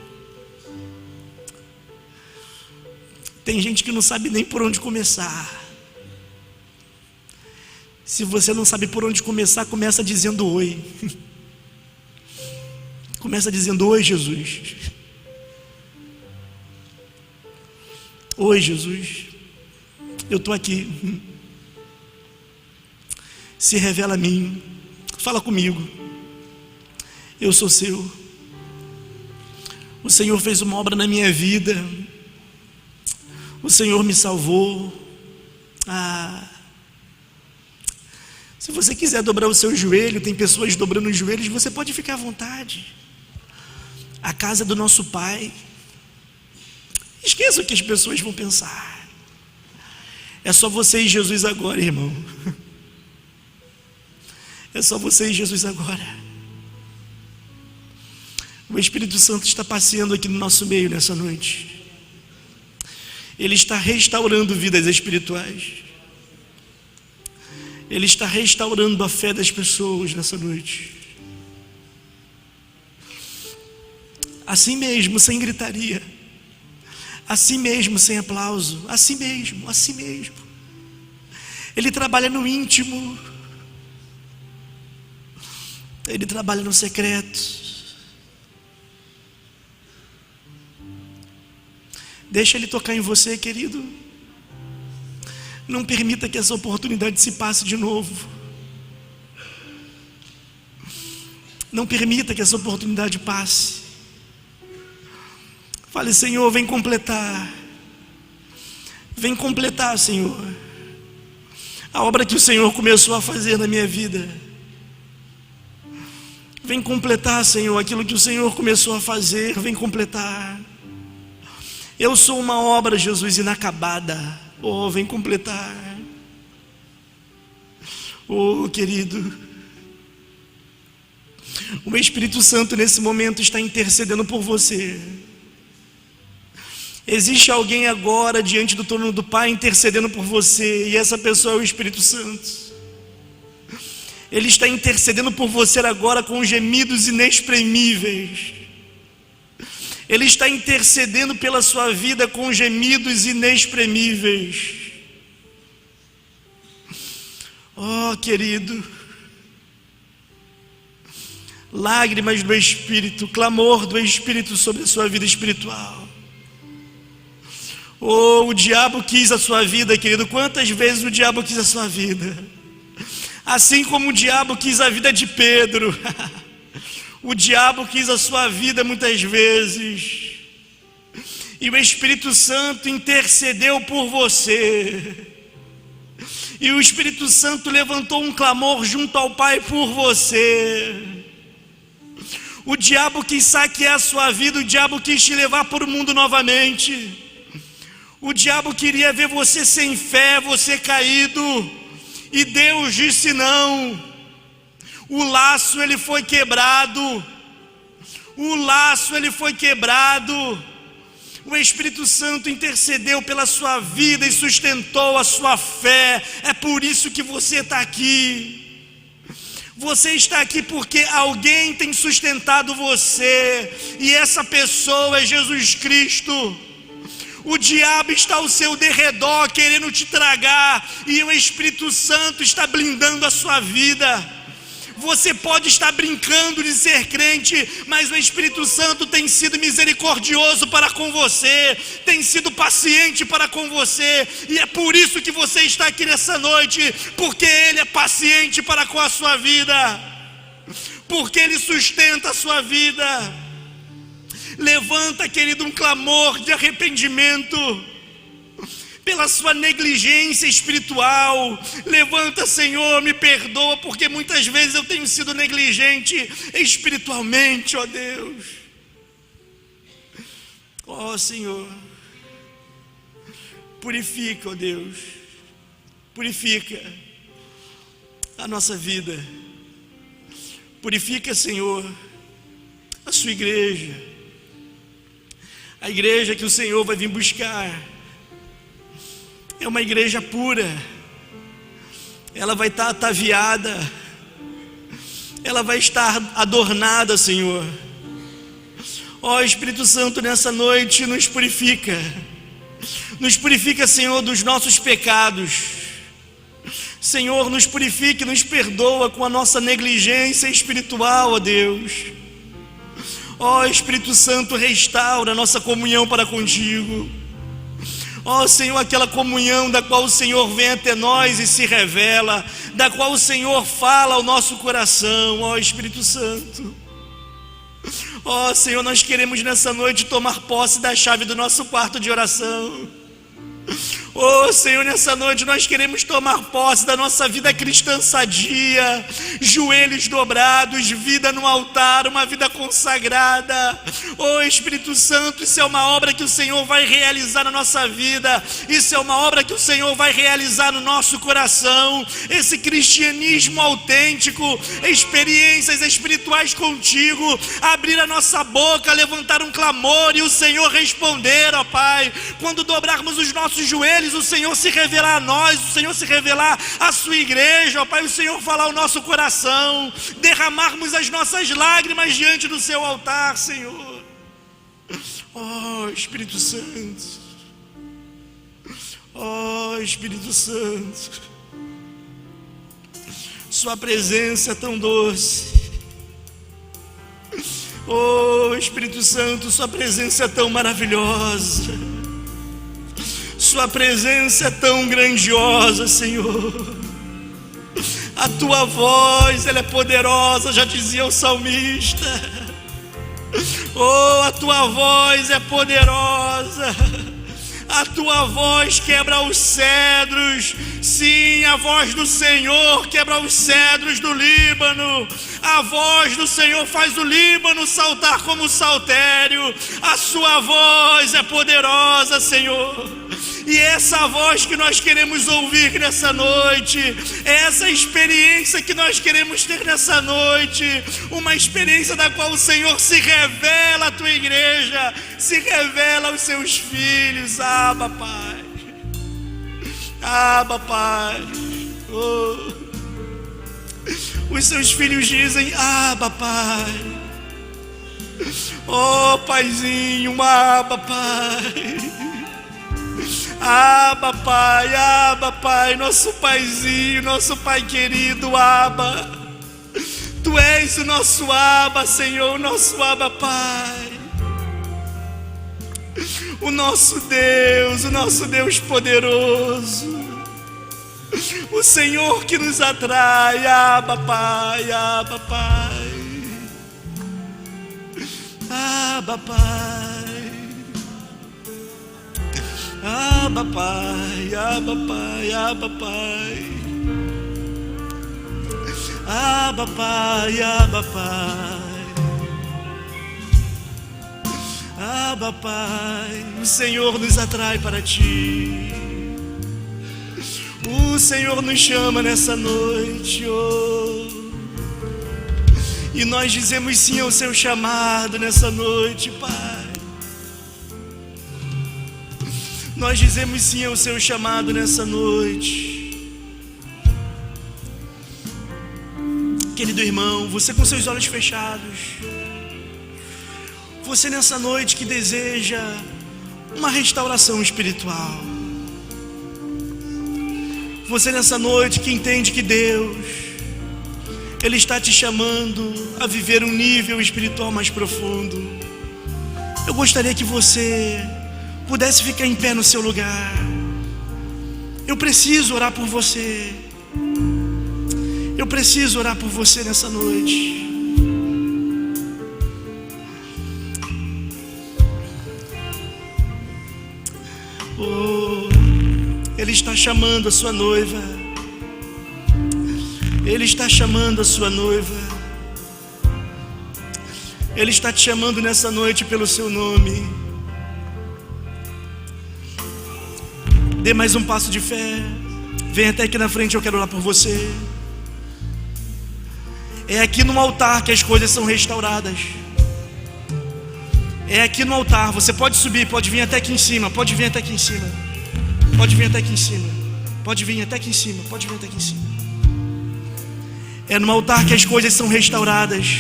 Tem gente que não sabe nem por onde começar. Se você não sabe por onde começar, começa dizendo oi. Começa dizendo: oi, Jesus. Oi, Jesus. Eu estou aqui. Se revela a mim. Fala comigo. Eu sou seu. O Senhor fez uma obra na minha vida. O Senhor me salvou. Se você quiser dobrar o seu joelho, tem pessoas dobrando os joelhos, você pode ficar à vontade. A casa do nosso Pai. Esqueça o que as pessoas vão pensar. É só você e Jesus agora, irmão. É só você e Jesus agora. O Espírito Santo está passeando aqui no nosso meio nessa noite. Ele está restaurando vidas espirituais. Ele está restaurando a fé das pessoas nessa noite. Assim mesmo, sem gritaria. Assim mesmo, sem aplauso. Assim mesmo, assim mesmo. Ele trabalha no íntimo. Ele trabalha no secreto. Deixa Ele tocar em você, querido. Não permita que essa oportunidade se passe de novo. Não permita que essa oportunidade passe. Fale: Senhor, vem completar. Vem completar, Senhor, a obra que o Senhor começou a fazer na minha vida. Vem completar, Senhor, aquilo que o Senhor começou a fazer. Vem completar. Eu sou uma obra, Jesus, inacabada. Oh, vem completar. Oh, querido, o Espírito Santo nesse momento está intercedendo por você. Existe alguém agora diante do trono do Pai intercedendo por você, e essa pessoa é o Espírito Santo. Ele está intercedendo por você agora com gemidos inexprimíveis. Ele está intercedendo pela sua vida com gemidos inexprimíveis. Oh, querido, lágrimas do Espírito, clamor do Espírito sobre a sua vida espiritual. Oh, o diabo quis a sua vida, querido. Quantas vezes o diabo quis a sua vida? Assim como o diabo quis a vida de Pedro. O diabo quis a sua vida muitas vezes. E o Espírito Santo intercedeu por você. E o Espírito Santo levantou um clamor junto ao Pai por você. O diabo quis saquear a sua vida. O diabo quis te levar para o mundo novamente. O diabo queria ver você sem fé, você caído. E Deus disse não. O laço ele foi quebrado. O laço ele foi quebrado. O Espírito Santo intercedeu pela sua vida e sustentou a sua fé. É por isso que você está aqui. Você está aqui porque alguém tem sustentado você. E essa pessoa é Jesus Cristo. O diabo está ao seu derredor querendo te tragar, e o Espírito Santo está blindando a sua vida. Você pode estar brincando de ser crente, mas o Espírito Santo tem sido misericordioso para com você, tem sido paciente para com você, e é por isso que você está aqui nessa noite, porque Ele é paciente para com a sua vida, porque Ele sustenta a sua vida. Levanta, querido, um clamor de arrependimento pela sua negligência espiritual. Levanta, Senhor, me perdoa, porque muitas vezes eu tenho sido negligente espiritualmente, ó Deus. Ó Senhor, purifica, ó Deus, purifica a nossa vida, purifica, Senhor, a sua igreja, a igreja que o Senhor vai vir buscar. É uma igreja pura, ela vai estar ataviada, ela vai estar adornada, Senhor. Ó Espírito Santo, nessa noite nos purifica, Senhor, dos nossos pecados. Senhor, nos purifica e nos perdoa com a nossa negligência espiritual, ó Deus. Ó Espírito Santo, restaura a nossa comunhão para contigo. Ó Senhor, aquela comunhão da qual o Senhor vem até nós e se revela, da qual o Senhor fala ao nosso coração, ó Espírito Santo. Ó Senhor, nós queremos nessa noite tomar posse da chave do nosso quarto de oração. Oh Senhor, nessa noite nós queremos tomar posse da nossa vida cristã sadia, joelhos dobrados, vida no altar, uma vida consagrada. Oh Espírito Santo, isso é uma obra que o Senhor vai realizar na nossa vida, isso é uma obra que o Senhor vai realizar no nosso coração. Esse cristianismo autêntico, experiências espirituais contigo, abrir a nossa boca, levantar um clamor e o Senhor responder, ó Pai. Quando dobrarmos os nossos joelhos, o Senhor se revelar a nós, o Senhor se revelar à sua igreja, ó Pai, o Senhor falar ao nosso coração, derramarmos as nossas lágrimas diante do seu altar, Senhor. Ó Espírito Santo, ó Espírito Santo, sua presença é tão doce. Ó Espírito Santo, sua presença é tão maravilhosa. Sua presença é tão grandiosa, Senhor. A tua voz, ela é poderosa, já dizia o salmista. Oh, a tua voz é poderosa. A tua voz quebra os cedros. Sim, a voz do Senhor quebra os cedros do Líbano. A voz do Senhor faz o Líbano saltar como o saltério. A sua voz é poderosa, Senhor. E essa voz que nós queremos ouvir nessa noite, essa experiência que nós queremos ter nessa noite, uma experiência da qual o Senhor se revela à tua igreja, se revela aos seus filhos. Abba, Pai. Abba, Pai. Oh. Os seus filhos dizem: Abba, Pai. Oh, Paizinho, Abba, Pai. Abba, Pai, Abba, Pai, nosso Paizinho, nosso Pai querido, Abba. Tu és o nosso Abba, Senhor, o nosso Abba, Pai. O nosso Deus poderoso. O Senhor que nos atrai, Abba, Pai, Abba, Pai. Abba, Pai. Abba, Pai, Abba, Pai, Abba, Pai. Abba, Pai, Abba, Pai. Abba, Pai. O Senhor nos atrai para Ti. O Senhor nos chama nessa noite, oh. E nós dizemos sim ao Seu chamado nessa noite, Pai. Nós dizemos sim ao Seu chamado nessa noite. Querido irmão, você com seus olhos fechados, você nessa noite que deseja uma restauração espiritual. Você nessa noite que entende que Deus, Ele está te chamando a viver um nível espiritual mais profundo. Eu gostaria que você pudesse ficar em pé no seu lugar. Eu preciso orar por você. Eu preciso orar por você nessa noite. Oh, Ele está chamando a sua noiva. Ele está chamando a sua noiva. Ele está te chamando nessa noite pelo seu nome. Dê mais um passo de fé. Vem até aqui na frente, eu quero orar por você. É aqui no altar que as coisas são restauradas. É aqui no altar. Você pode subir, pode vir até aqui em cima. Pode vir até aqui em cima. Pode vir até aqui em cima. Pode vir até aqui em cima. Pode vir até aqui em cima. É no altar que as coisas são restauradas.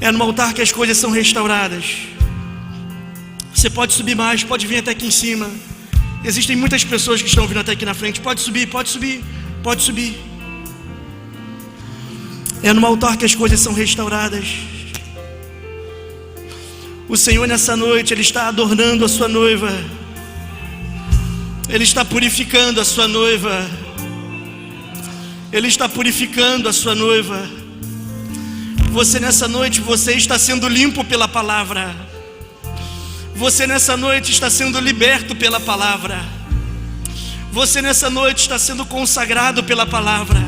É no altar que as coisas são restauradas. Você pode subir mais, pode vir até aqui em cima. Existem muitas pessoas que estão vindo até aqui na frente. Pode subir, pode subir, pode subir. É no altar que as coisas são restauradas. O Senhor nessa noite, Ele está adornando a sua noiva. Ele está purificando a sua noiva. Ele está purificando a sua noiva. Você nessa noite, você está sendo limpo pela palavra. Você nessa noite está sendo liberto pela palavra. Você nessa noite está sendo consagrado pela palavra.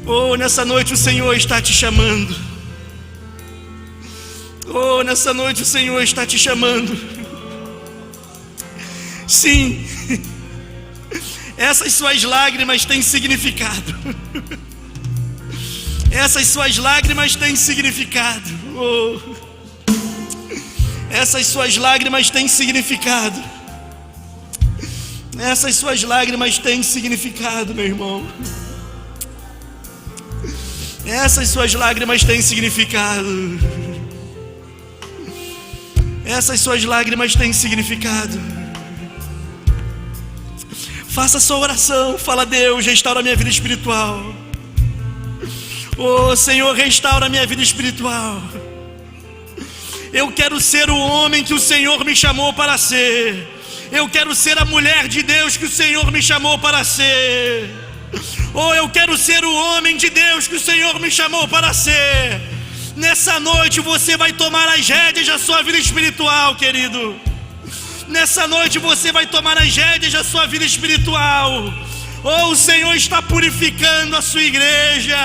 Oh, nessa noite o Senhor está te chamando. Oh, nessa noite o Senhor está te chamando. Sim, essas suas lágrimas têm significado. Essas suas lágrimas têm significado. Oh, essas suas lágrimas têm significado. Essas suas lágrimas têm significado, meu irmão. Essas suas lágrimas têm significado. Essas suas lágrimas têm significado. Faça a sua oração. Fala: Deus, restaura a minha vida espiritual. Oh, Senhor, restaura a minha vida espiritual. Eu quero ser o homem que o Senhor me chamou para ser. Eu quero ser a mulher de Deus que o Senhor me chamou para ser. Oh, eu quero ser o homem de Deus que o Senhor me chamou para ser. Nessa noite você vai tomar as rédeas da sua vida espiritual, querido. Nessa noite você vai tomar as rédeas da sua vida espiritual. Oh, o Senhor está purificando a sua igreja.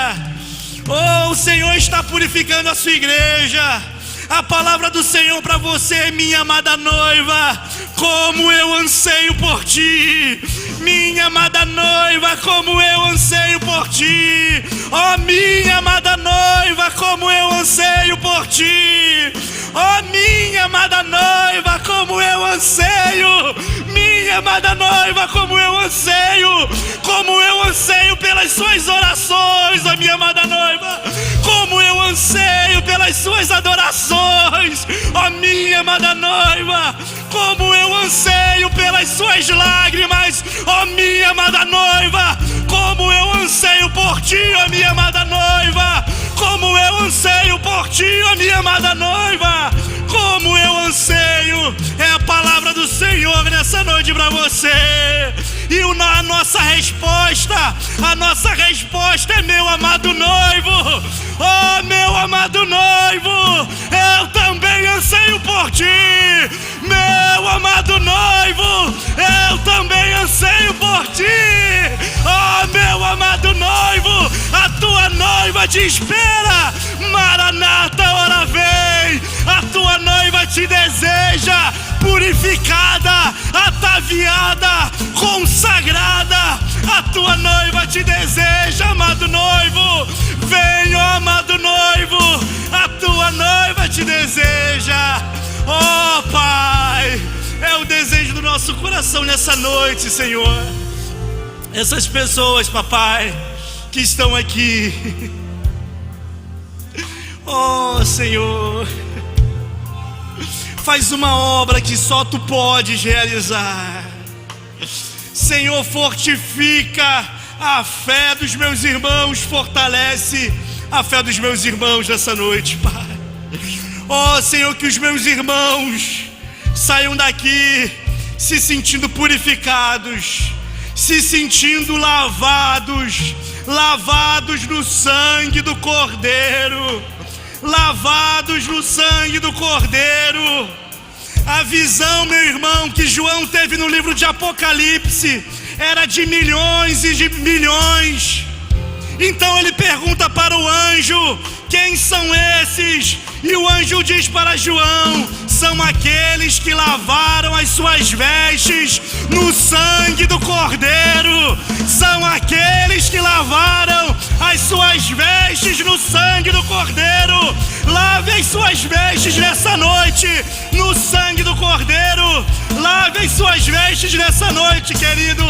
Oh, o Senhor está purificando a sua igreja. A palavra do Senhor para você, minha amada noiva: como eu anseio por ti. Minha amada noiva, como eu anseio por ti. Oh, minha amada noiva, como eu anseio por ti. Oh, minha amada noiva, como eu anseio. Minha amada noiva, como eu anseio. Como eu anseio pelas suas orações, oh minha amada noiva. Como eu anseio pelas suas adorações, oh minha amada noiva. Como eu anseio pelas suas lágrimas, oh minha amada noiva. Como eu anseio por ti, oh minha amada noiva. Como eu anseio por ti, oh minha amada noiva. Como eu anseio. É a palavra do Senhor nessa noite para você. E a nossa resposta é: meu amado noivo. Oh, meu amado noivo, eu também anseio por ti. Meu amado noivo, eu também anseio por ti. Oh, meu amado noivo, a tua noiva te espera. Maranata, ora vem. A tua noiva te deseja, purificada, ataviada, consagrada. A tua noiva te deseja, amado noivo. Vem, ó amado noivo, a tua noiva te deseja. Oh, Pai, é o desejo do nosso coração nessa noite, Senhor. Essas pessoas, papai, que estão aqui. Oh, Senhor, faz uma obra que só Tu podes realizar. Senhor, fortifica a fé dos meus irmãos, fortalece a fé dos meus irmãos nessa noite, Pai. Ó Senhor, que os meus irmãos saiam daqui se sentindo purificados, se sentindo lavados no sangue do Cordeiro, lavados no sangue do Cordeiro. A visão, meu irmão, que João teve no livro de Apocalipse era de milhões e de milhões. Então ele pergunta para o anjo: quem são esses? E o anjo diz para João: são aqueles que lavaram as suas vestes no sangue do Cordeiro. São aqueles que lavaram as suas vestes no sangue do Cordeiro. Lave as suas vestes nessa noite no sangue do Cordeiro. Lave as suas vestes nessa noite, querido,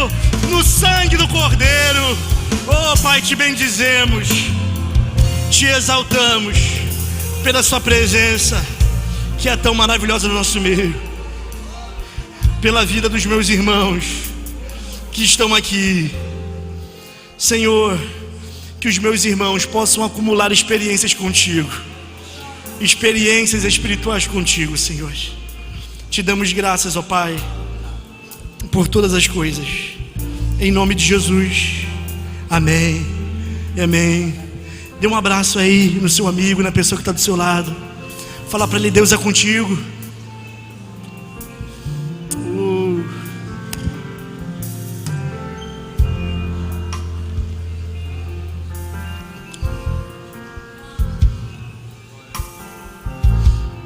no sangue do Cordeiro. Oh Pai, te bendizemos, te exaltamos pela Sua presença, que é tão maravilhosa no nosso meio, pela vida dos meus irmãos que estão aqui. Senhor, que os meus irmãos possam acumular experiências contigo, experiências espirituais contigo, Senhor. Te damos graças, ó Pai, por todas as coisas, em nome de Jesus. Amém e amém. Dê um abraço aí no seu amigo, na pessoa que está do seu lado. Fala para ele: Deus é contigo.